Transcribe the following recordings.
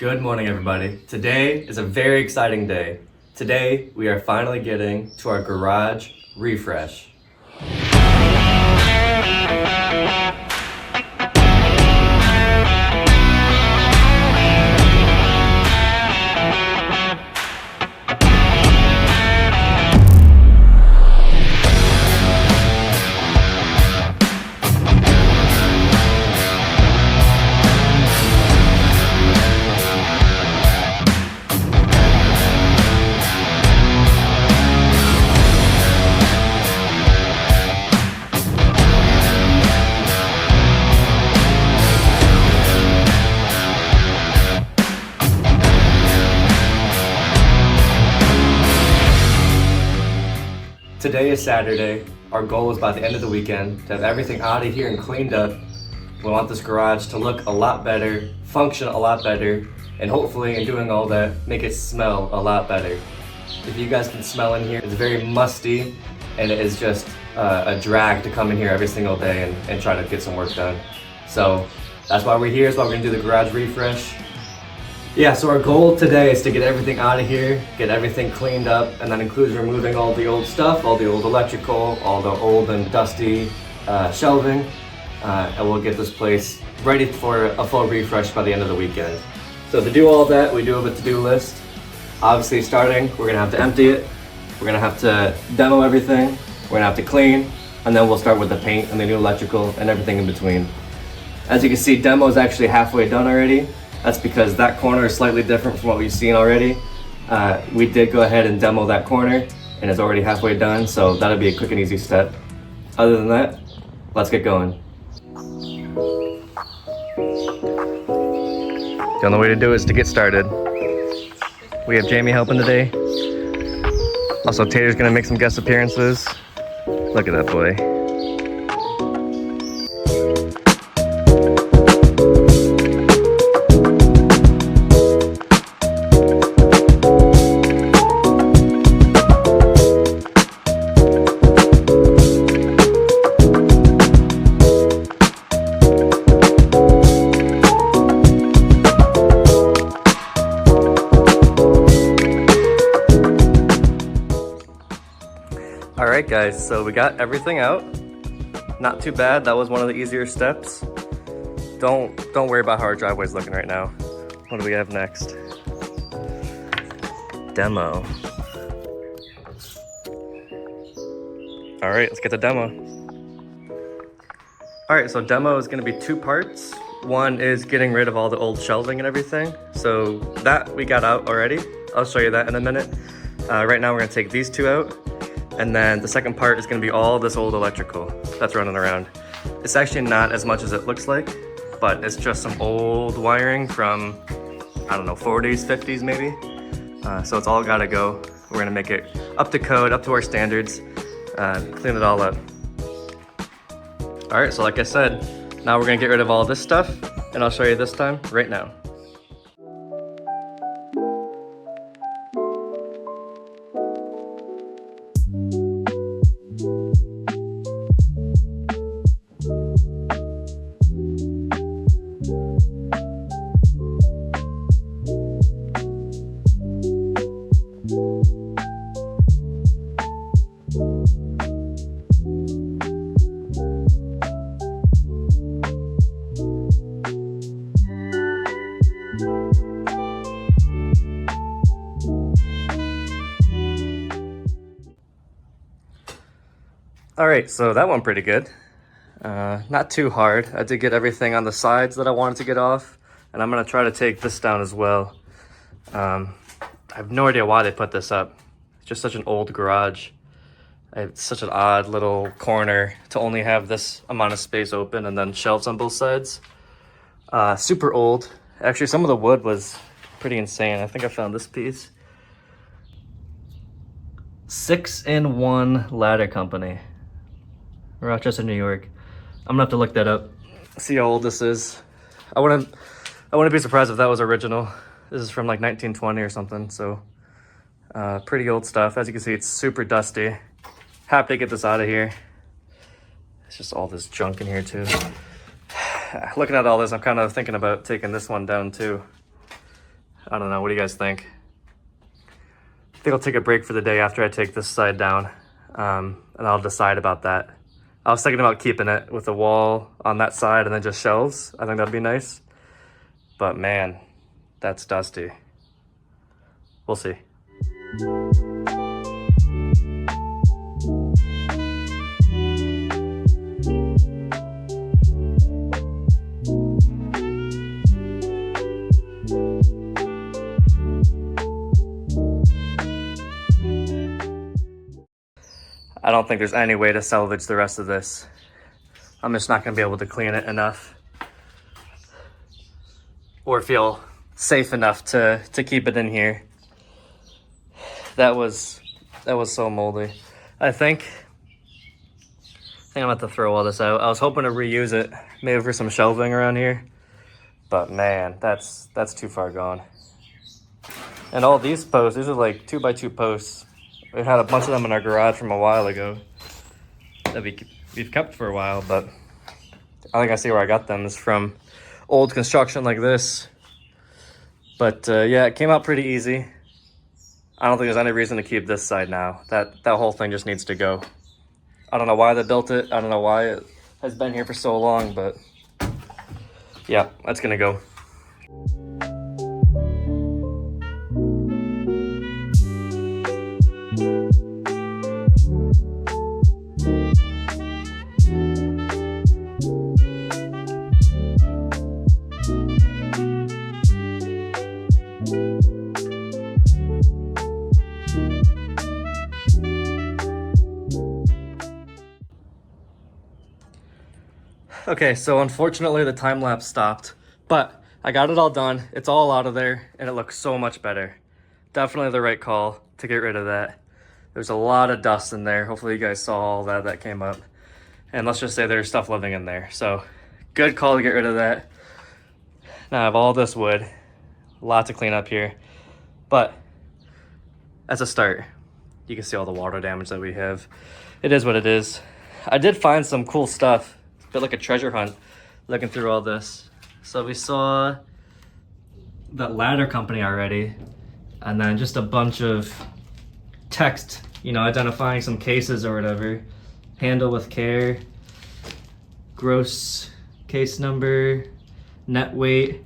Good morning, everybody. Today is a very exciting day. Today, we are finally getting to our garage refresh. Today is Saturday. Our goal is by the end of the weekend to have everything out of here and cleaned up. We want this garage to look a lot better, function a lot better, and hopefully in doing all that, make it smell a lot better. If you guys can smell in here, it's very musty and it is just a drag to come in here every single day and try to get some work done. So that's why we're here, that's why we're gonna do the garage refresh. Yeah, so our goal today is to get everything out of here, get everything cleaned up, and that includes removing all the old stuff, all the old electrical, all the old and dusty shelving, and we'll get this place ready for a full refresh by the end of the weekend. So to do all that, we do have a to-do list. Obviously starting, we're gonna have to empty it, we're gonna have to demo everything, we're gonna have to clean, and then we'll start with the paint and the new electrical and everything in between. As you can see, demo is actually halfway done already. That's because that corner is slightly different from what we've seen already. We did go ahead and demo that corner and it's already halfway done, so that'll be a quick and easy step. Other than that, let's get going. The only way to do it is to get started. We have Jamie helping today. Also, Tater's gonna make some guest appearances. Look at that boy. Alright guys, so we got everything out. Not too bad, that was one of the easier steps. Don't worry about how our driveway's looking right now. What do we have next? Demo. Alright, let's get the demo. Alright, so demo is gonna be two parts. One is getting rid of all the old shelving and everything. So that we got out already. I'll show you that in a minute. Right now we're gonna take these two out. And then the second part is gonna be all this old electrical that's running around. It's actually not as much as it looks like, but it's just some old wiring from, I don't know, 40s, 50s maybe. So it's all gotta go. We're gonna make it up to code, up to our standards, clean it all up. All right, so like I said, now we're gonna get rid of all this stuff, and I'll show you this time right now. All right, so that went pretty good. Not too hard. I did get everything on the sides that I wanted to get off, and I'm gonna try to take this down as well. I have no idea why they put this up. It's just such an old garage. It's such an odd little corner to only have this amount of space open and then shelves on both sides. Super old. Actually, some of the wood was pretty insane. I think I found this piece. 6-in-1 Ladder Company. Rochester, New York. I'm gonna have to look that up, see how old this is. I wouldn't be surprised if that was original. This is from like 1920 or something, so pretty old stuff. As you can see, it's super dusty. Happy to get this out of here. It's just all this junk in here too. Looking at all this, I'm kind of thinking about taking this one down too. I don't know, what do you guys think? I think I'll take a break for the day after I take this side down, and I'll decide about that. I was thinking about keeping it with a wall on that side and then just shelves. I think that'd be nice. But man, that's dusty. We'll see. I don't think there's any way to salvage the rest of this. I'm just not gonna be able to clean it enough or feel safe enough to keep it in here. That was so moldy. I think I'm about to throw all this out. I was hoping to reuse it, maybe for some shelving around here, but man, that's too far gone. And all these posts, these are like 2x2 posts. We had a bunch of them in our garage from a while ago that we've kept for a while, but I think I see where I got them is from old construction like this. But yeah, it came out pretty easy. I don't think there's any reason to keep this side now. That whole thing just needs to go. I don't know why they built it. I don't know why it has been here for so long, but yeah, that's gonna go. Okay, so unfortunately the time lapse stopped, but I got it all done. It's all out of there and it looks so much better. Definitely the right call to get rid of that. There's a lot of dust in there. Hopefully you guys saw all that came up. And let's just say there's stuff living in there. So good call to get rid of that. Now I have all this wood, a lot to clean up here. But as a start, you can see all the water damage that we have. It is what it is. I did find some cool stuff. A bit like a treasure hunt looking through all this. So we saw that ladder company already, and then just a bunch of text, you know, identifying some cases or whatever. Handle with care, gross case number, net weight.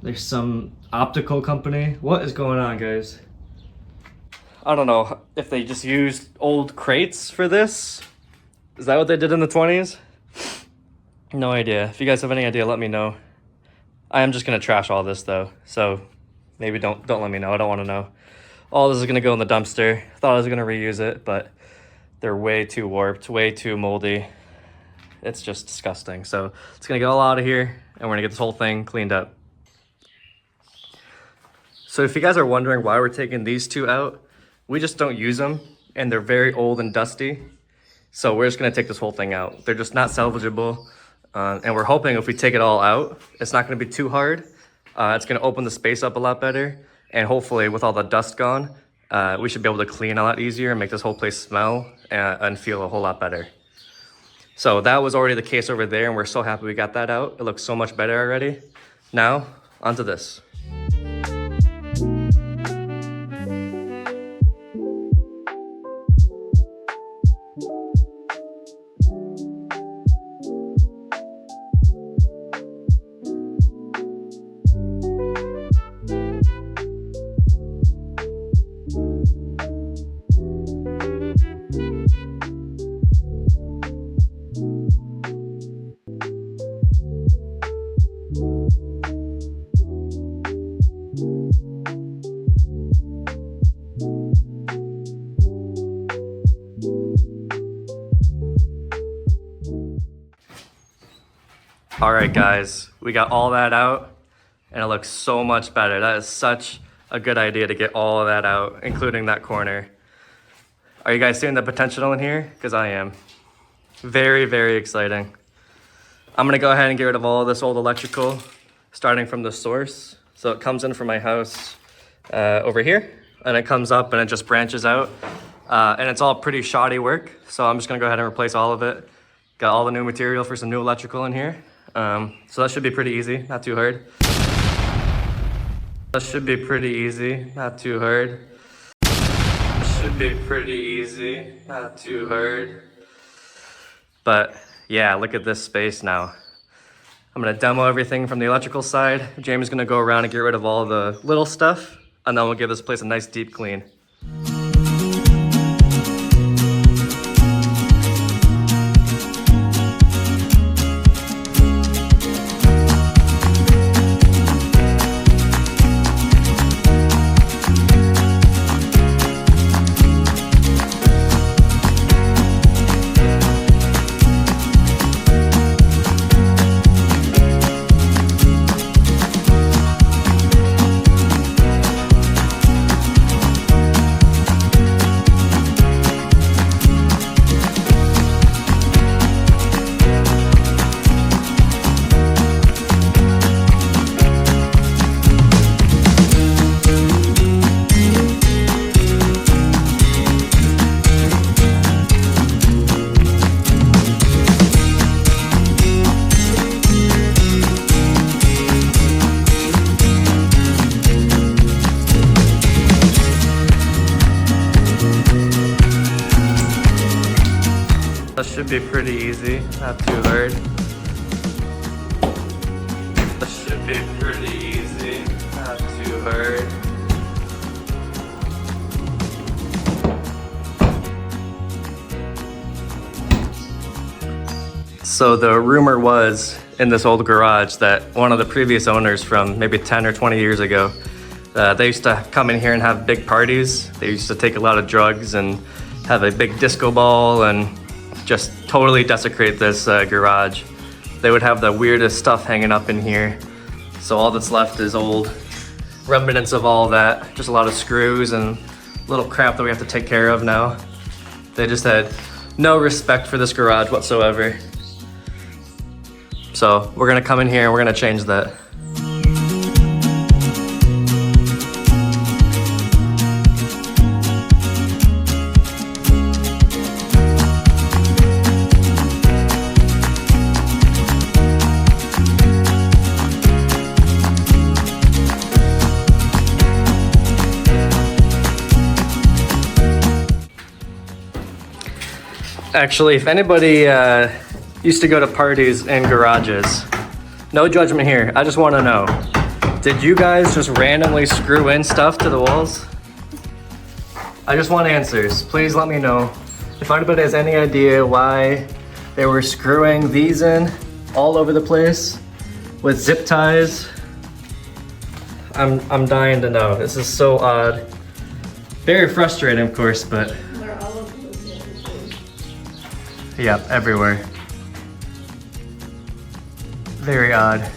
There's some optical company. What is going on, guys? I don't know if they just used old crates for this. Is that what they did in the 20s? No idea. If you guys have any idea, let me know. I am just gonna trash all this though, so maybe don't let me know. I don't want to know. All this is gonna go in the dumpster. Thought I was gonna reuse it, but they're way too warped, way too moldy. It's just disgusting. So it's gonna get all out of here, and we're gonna get this whole thing cleaned up. So if you guys are wondering why we're taking these two out, we just don't use them, and they're very old and dusty. So we're just gonna take this whole thing out. They're just not salvageable. And we're hoping if we take it all out, it's not gonna be too hard. It's gonna open the space up a lot better. And hopefully with all the dust gone, we should be able to clean a lot easier and make this whole place smell and feel a whole lot better. So that was already the case over there, and we're so happy we got that out. It looks so much better already. Now, onto this. All right, guys, we got all that out and it looks so much better. That is such a good idea to get all of that out, including that corner. Are you guys seeing the potential in here? Because I am. Very, very exciting. I'm gonna go ahead and get rid of all of this old electrical, starting from the source. So it comes in from my house over here, and it comes up and it just branches out. And it's all pretty shoddy work. So I'm just gonna go ahead and replace all of it. Got all the new material for some new electrical in here. So that should be pretty easy, not too hard. That should be pretty easy, not too hard. Should be pretty easy, not too hard. But yeah, look at this space now. I'm gonna demo everything from the electrical side. Jamie's gonna go around and get rid of all the little stuff, and then we'll give this place a nice deep clean. That should be pretty easy, not too hard. That should be pretty easy, not too hard. So the rumor was in this old garage that one of the previous owners from maybe 10 or 20 years ago, they used to come in here and have big parties. They used to take a lot of drugs and have a big disco ball and just totally desecrate this garage. They would have the weirdest stuff hanging up in here. So all that's left is old remnants of all that. Just a lot of screws and little crap that we have to take care of now. They just had no respect for this garage whatsoever. So we're gonna come in here and we're gonna change that. Actually, if anybody used to go to parties in garages, no judgment here, I just want to know, did you guys just randomly screw in stuff to the walls? I just want answers. Please let me know. If anybody has any idea why they were screwing these in all over the place with zip ties, I'm dying to know. This is so odd. Very frustrating, of course, but yeah, everywhere. Very odd.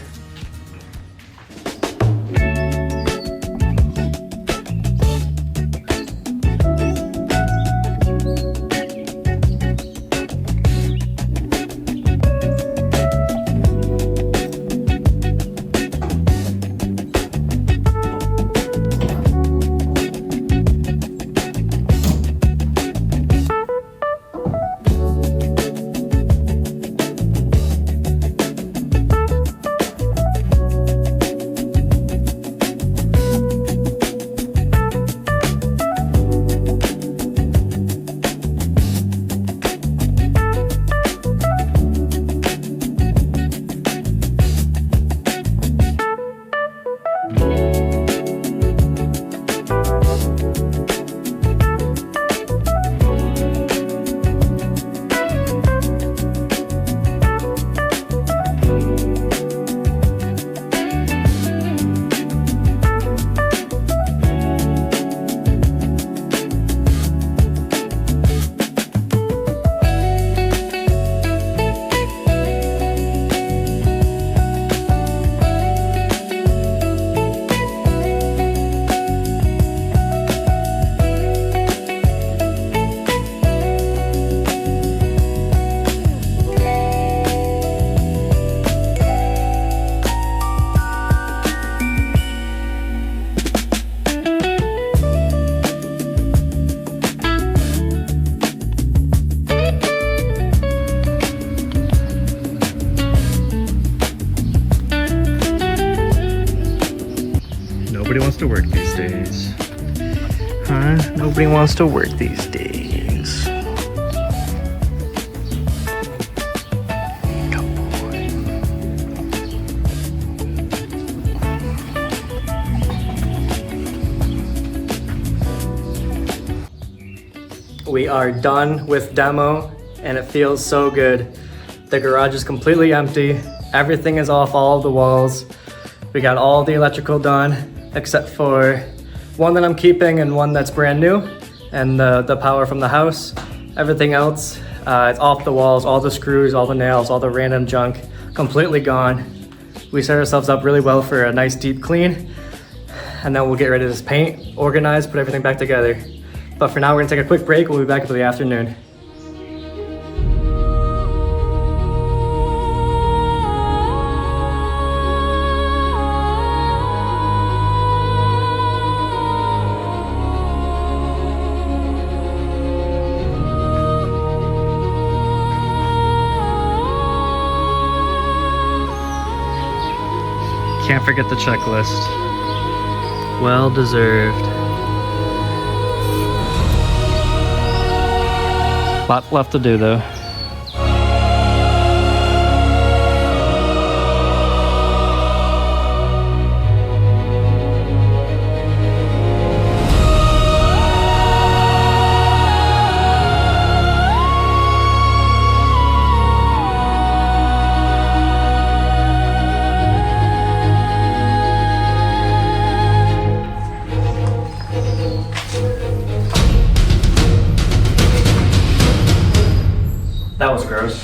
Nobody wants to work these days. Huh? Nobody wants to work these days. We are done with demo and it feels so good. The garage is completely empty. Everything is off all of the walls. We got all the electrical done except for one that I'm keeping and one that's brand new, and the power from the house. Everything else, it's off the walls, all the screws, all the nails, all the random junk, completely gone. We set ourselves up really well for a nice deep clean, and then we'll get rid of this paint, organize, put everything back together. But for now, we're gonna take a quick break. We'll be back for the afternoon. Can't forget the checklist. Well deserved. Lot left to do though. That was gross.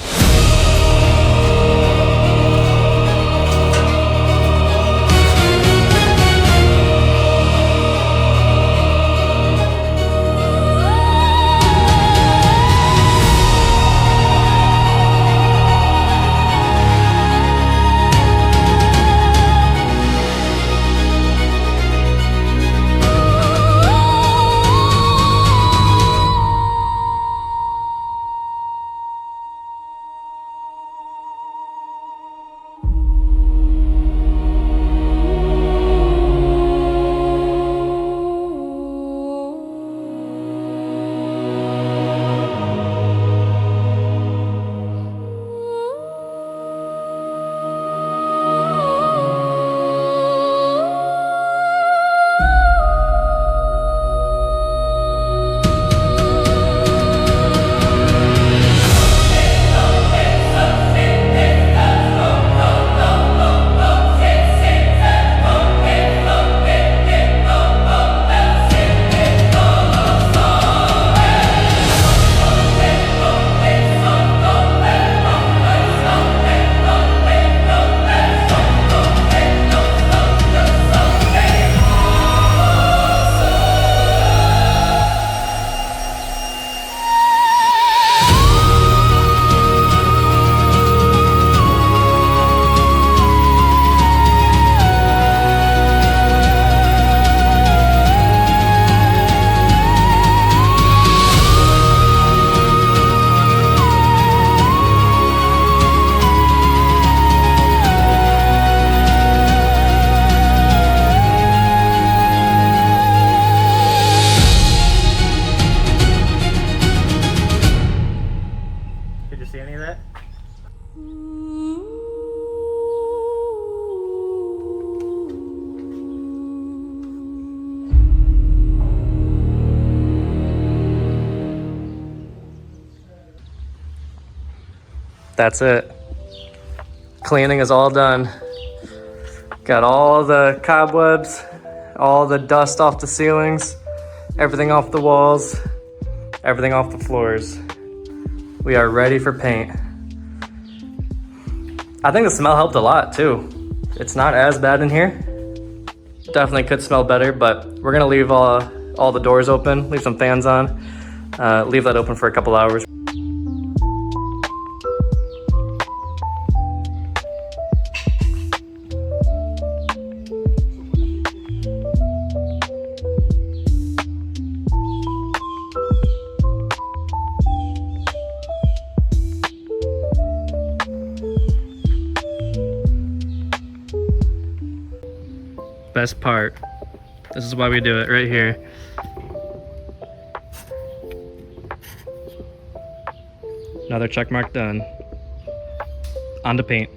That's it. Cleaning is all done. Got all the cobwebs, all the dust off the ceilings, everything off the walls, everything off the floors. We are ready for paint. I think the smell helped a lot too. It's not as bad in here. Definitely could smell better, but we're gonna leave all the doors open, leave some fans on, leave that open for a couple hours. Best part, This is why we do it right here. Another check mark done. On to paint.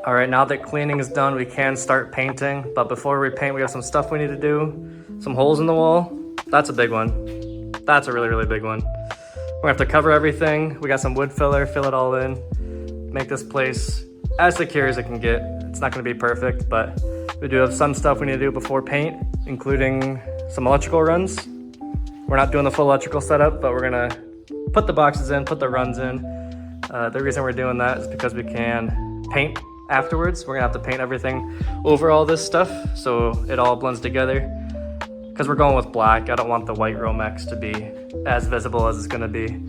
All right, now that cleaning is done, we can start painting. But before we paint, we have some stuff we need to do. Some holes in the wall. That's a big one. That's a really, really big one. We're gonna have to cover everything. We got some wood filler, fill it all in. Make this place as secure as it can get. It's not gonna be perfect, but we do have some stuff we need to do before paint, including some electrical runs. We're not doing the full electrical setup, but we're gonna put the boxes in, put the runs in. The reason we're doing that is because we can paint afterwards. We're gonna have to paint everything over all this stuff so it all blends together. Because we're going with black, I don't want the white Romex to be as visible as it's gonna be.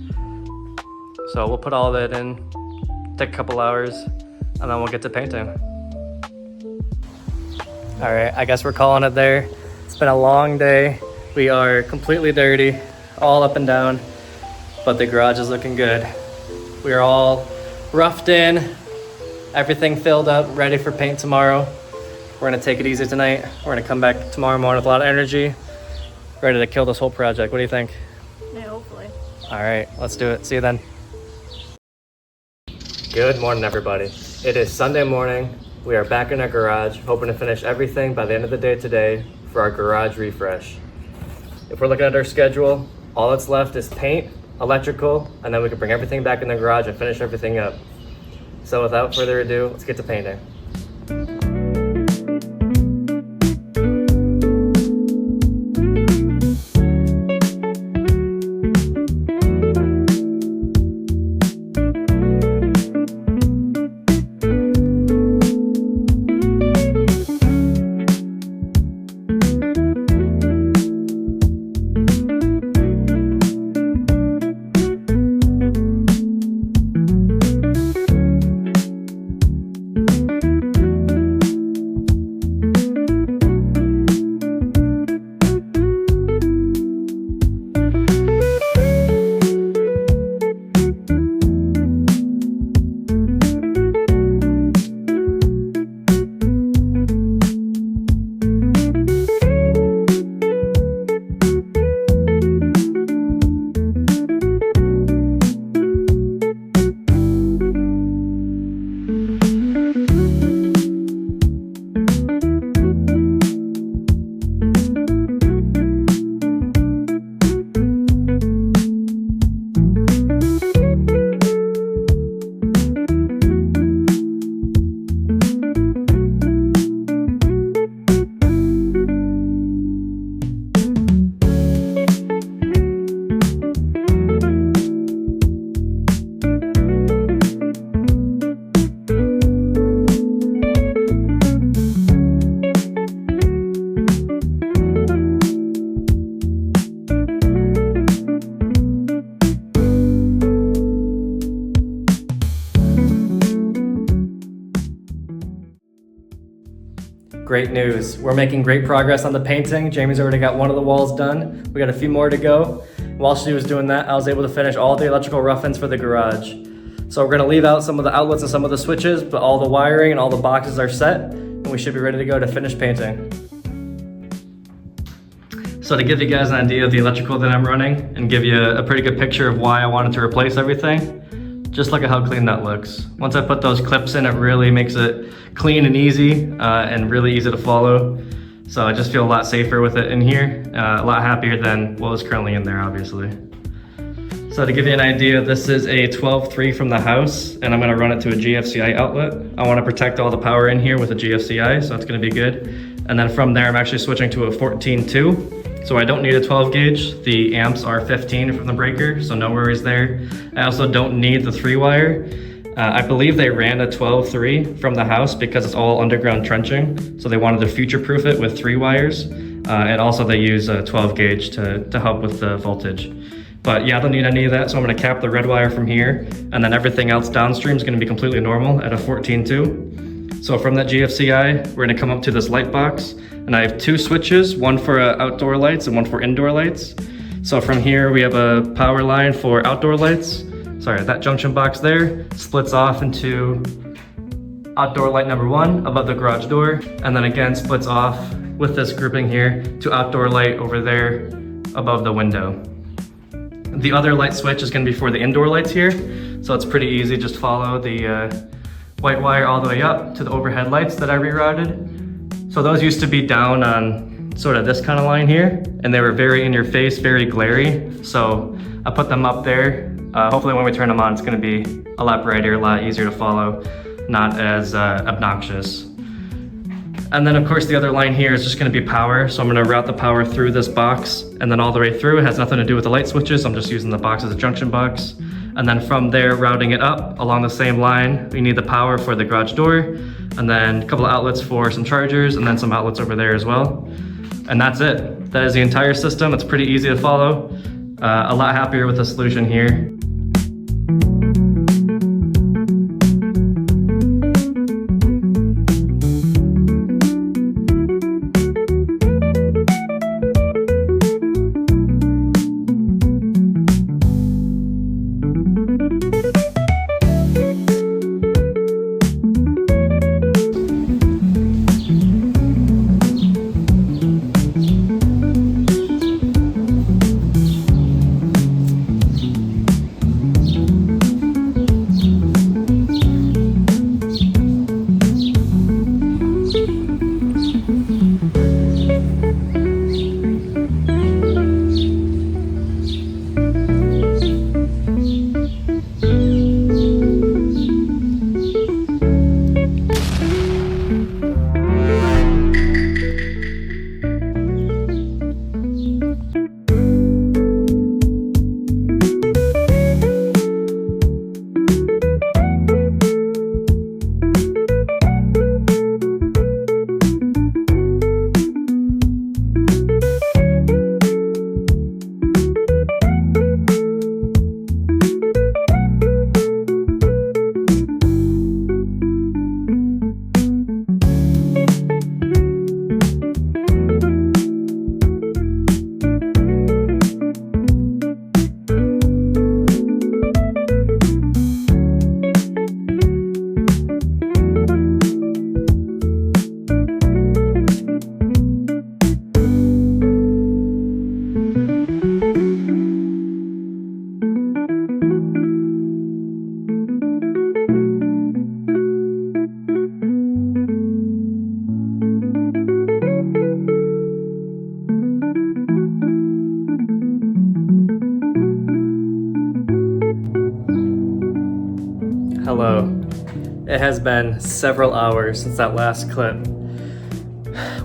So we'll put all that in, take a couple hours, and then we'll get to painting. All right, I guess we're calling it there. It's been a long day. We are completely dirty, all up and down, but the garage is looking good. We are all roughed in, everything filled up, ready for paint tomorrow. We're gonna take it easy tonight. We're gonna come back tomorrow morning with a lot of energy, ready to kill this whole project. What do you think? Yeah, hopefully. All right, let's do it. See you then. Good morning, everybody. It is Sunday morning. We are back in our garage, hoping to finish everything by the end of the day today for our garage refresh. If we're looking at our schedule, all that's left is paint, electrical, and then we can bring everything back in the garage and finish everything up. So without further ado, let's get to painting. Great news. We're making great progress on the painting. Jamie's already got one of the walls done. We got a few more to go. While she was doing that, I was able to finish all the electrical rough-ins for the garage. So we're gonna leave out some of the outlets and some of the switches, but all the wiring and all the boxes are set, and we should be ready to go to finish painting. So to give you guys an idea of the electrical that I'm running and give you a pretty good picture of why I wanted to replace everything, just look at how clean that looks. Once I put those clips in, it really makes it clean and easy and really easy to follow. So I just feel a lot safer with it in here, a lot happier than what was currently in there, obviously. So to give you an idea, this is a 12.3 from the house, and I'm gonna run it to a GFCI outlet. I wanna protect all the power in here with a GFCI, so that's gonna be good. And then from there, I'm actually switching to a 14.2. So I don't need a 12 gauge. The amps are 15 from the breaker, so no worries there. I also don't need the 3-wire. I believe they ran a 12.3 from the house because it's all underground trenching. So they wanted to future-proof it with 3 wires. And also they use a 12 gauge to help with the voltage. But yeah, I don't need any of that, so I'm gonna cap the red wire from here, and then everything else downstream is gonna be completely normal at a 14.2. So from that GFCI, we're gonna come up to this light box, and I have 2 switches, one for outdoor lights and one for indoor lights. So from here, we have a power line for outdoor lights. Sorry, that junction box there splits off into outdoor light number 1 above the garage door, and then again splits off with this grouping here to outdoor light over there above the window. The other light switch is going to be for the indoor lights here, so it's pretty easy. Just follow the white wire all the way up to the overhead lights that I rerouted. So those used to be down on sort of this kind of line here, and they were very in your face, very glary. So I put them up there. Hopefully when we turn them on, it's going to be a lot brighter, a lot easier to follow, not as obnoxious. And then of course the other line here is just going to be power. So I'm going to route the power through this box and then all the way through. It has nothing to do with the light switches. I'm just using the box as a junction box. And then from there, routing it up along the same line, we need the power for the garage door, and then a couple of outlets for some chargers, and then some outlets over there as well. And that's it. That is the entire system. It's pretty easy to follow. A lot happier with the solution here. Hello. It has been several hours since that last clip.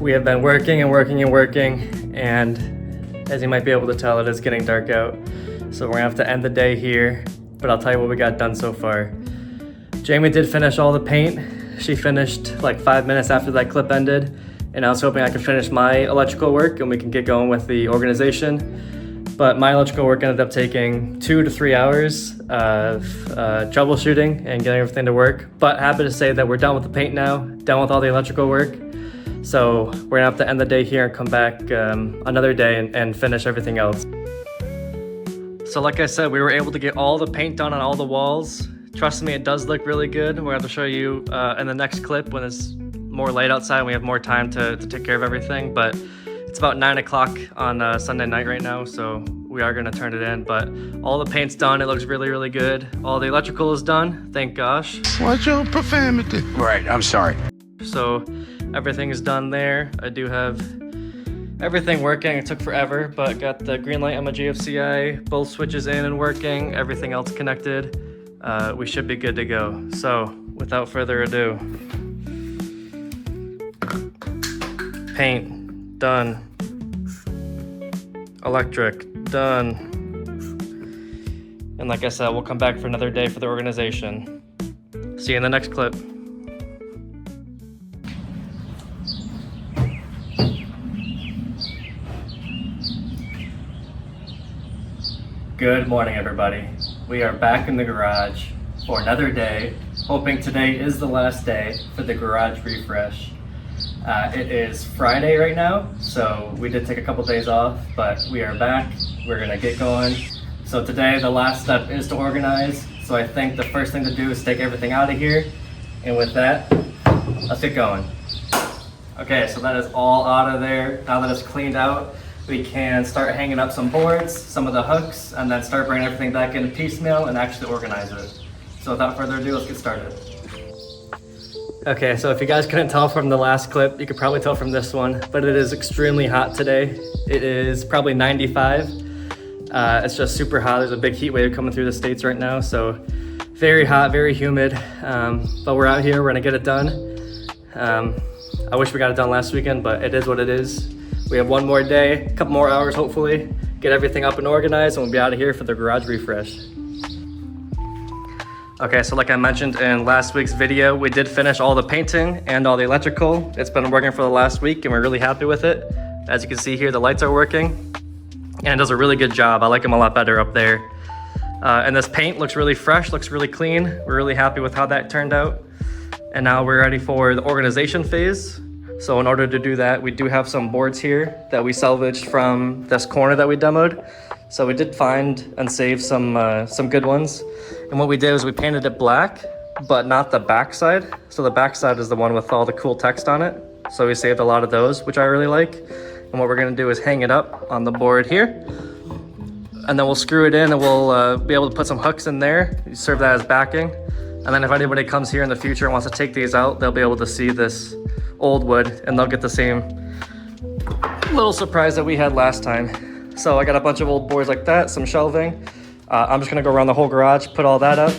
We have been working and working and working, and as you might be able to tell, it is getting dark out. So we're gonna have to end the day here, but I'll tell you what we got done so far. Jamie did finish all the paint. She finished like 5 minutes after that clip ended, and I was hoping I could finish my electrical work and we can get going with the organization. But my electrical work ended up taking 2 to 3 hours of troubleshooting and getting everything to work. But happy to say that we're done with the paint now, done with all the electrical work. So we're gonna have to end the day here and come back another day and finish everything else. So like I said, we were able to get all the paint done on all the walls. Trust me, it does look really good. We're gonna have to show you in the next clip when it's more light outside and we have more time to take care of everything. But it's about 9 o'clock on Sunday night right now, so we are gonna turn it in. But all the paint's done. It looks really, really good. All the electrical is done, thank gosh. Watch your profanity. Right, I'm sorry. So everything is done there. I do have everything working. It took forever, but got the green light on my GFCI, both switches in and working, everything else connected. We should be good to go. So without further ado, paint done, electric done, and like I said, we'll come back for another day for the organization. See you in the next clip. Good morning, everybody. We are back in the garage for another day, hoping today is the last day for the garage refresh. It is Friday right now, so we did take a couple days off, but we are back. We're gonna get going. So today, the last step is to organize. So I think the first thing to do is take everything out of here And with that, let's get going. Okay, so that is all out of there. Now that it's cleaned out, we can start hanging up some boards, some of the hooks, and then start bringing everything back in piecemeal and actually organize it. So without further ado, let's get started. Okay, so if you guys couldn't tell from the last clip, you could probably tell from this one, but it is extremely hot today. It is probably 95. It's just super hot. There's a big heat wave coming through the States right now, so very hot, very humid. But we're out here, we're gonna get it done. I wish we got it done last weekend, but it is what it is. We have one more day, a couple more hours hopefully, get everything up and organized, and we'll be out of here for the garage refresh. Okay, so like I mentioned in last week's video, we did finish all the painting and all the electrical. It's been working for the last week and we're really happy with it. As you can see here, the lights are working and it does a really good job. I like them a lot better up there. And this paint looks really fresh, looks really clean. We're really happy with how that turned out. And now we're ready for the organization phase. So in order to do that, we do have some boards here that we salvaged from this corner that we demoed. So we did find and save some good ones. And what we did was we painted it black, but not the back side. So the back side is the one with all the cool text on it. So we saved a lot of those, which I really like. And what we're gonna do is hang it up on the board here. And then we'll screw it in and we'll be able to put some hooks in there. You serve that as backing. And then if anybody comes here in the future and wants to take these out, they'll be able to see this old wood and they'll get the same little surprise that we had last time. So I got a bunch of old boards like that, some shelving. I'm just gonna go around the whole garage, put all that up.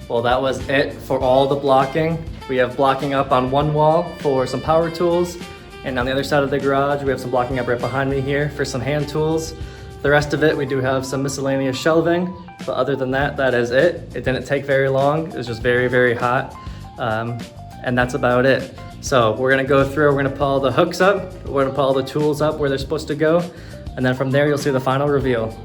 Well, that was it for all the blocking. We have blocking up on one wall for some power tools, and on the other side of the garage, we have some blocking up right behind me here for some hand tools. The rest of it, we do have some miscellaneous shelving, but other than that, that is it. It didn't take very long. It was just very, very hot, and that's about it. So we're gonna go through, we're gonna pull all the hooks up, we're gonna pull all the tools up where they're supposed to go, and then from there, you'll see the final reveal.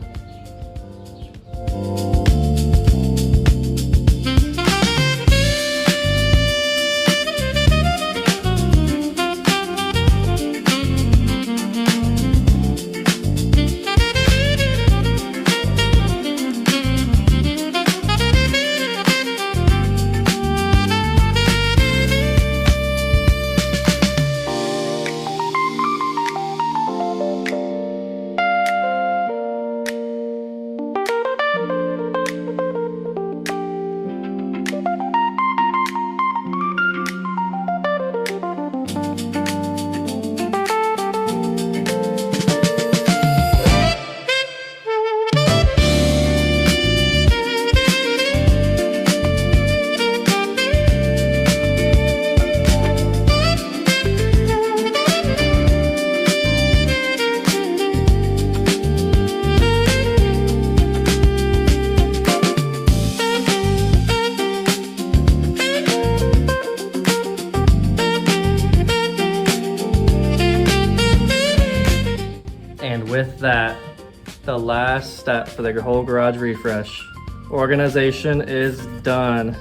last step for the whole garage refresh. Organization is done.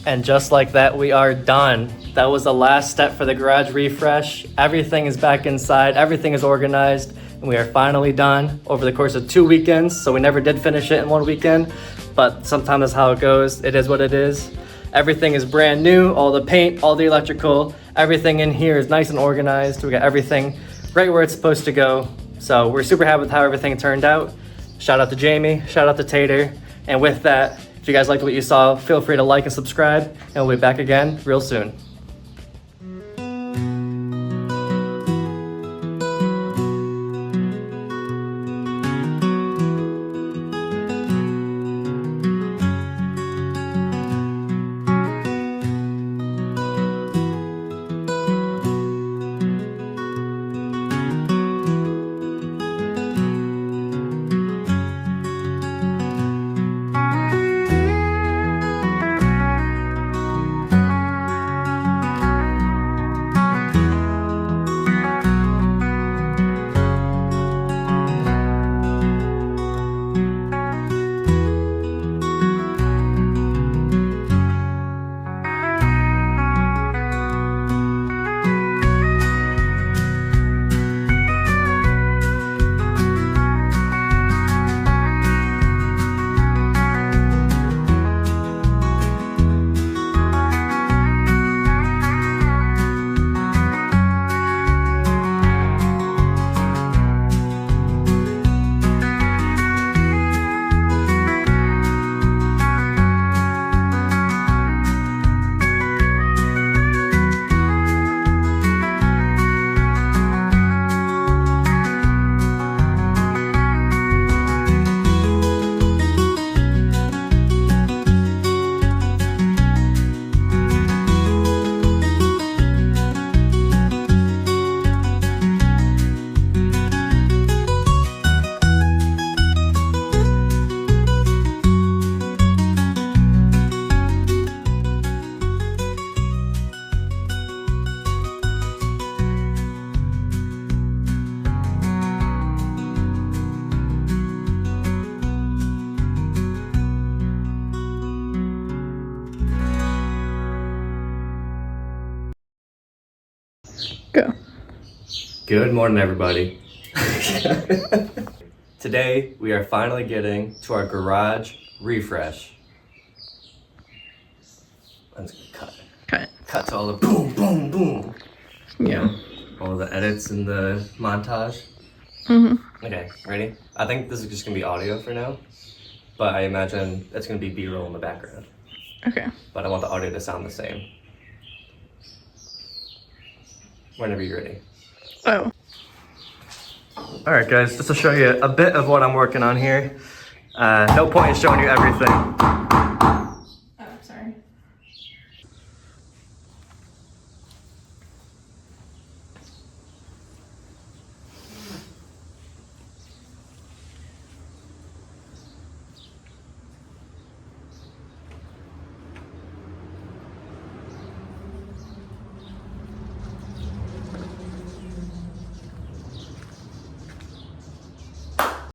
And just like that, we are done. That was the last step for the garage refresh. Everything is back inside, everything is organized, and we are finally done over the course of 2 weekends. So we never did finish it in 1 weekend, but sometimes that's how it goes. It is what it is. Everything is brand new, all the paint, all the electrical, everything in here is nice and organized. We got everything right where it's supposed to go. So we're super happy with how everything turned out. Shout out to Jamie, shout out to Tater. And with that, if you guys liked what you saw, feel free to like and subscribe, and we'll be back again real soon. Go. Good morning, everybody. Today, we are finally getting to our garage refresh. Let's cut. Cut to all the boom, boom, boom. Yeah. All the edits and the montage. Mm-hmm. Okay, ready? I think this is just gonna be audio for now, but I imagine it's gonna be B-roll in the background. Okay. But I want the audio to sound the same. Whenever you're ready. Oh. Alright guys, just to show you a bit of what I'm working on here. No point in showing you everything.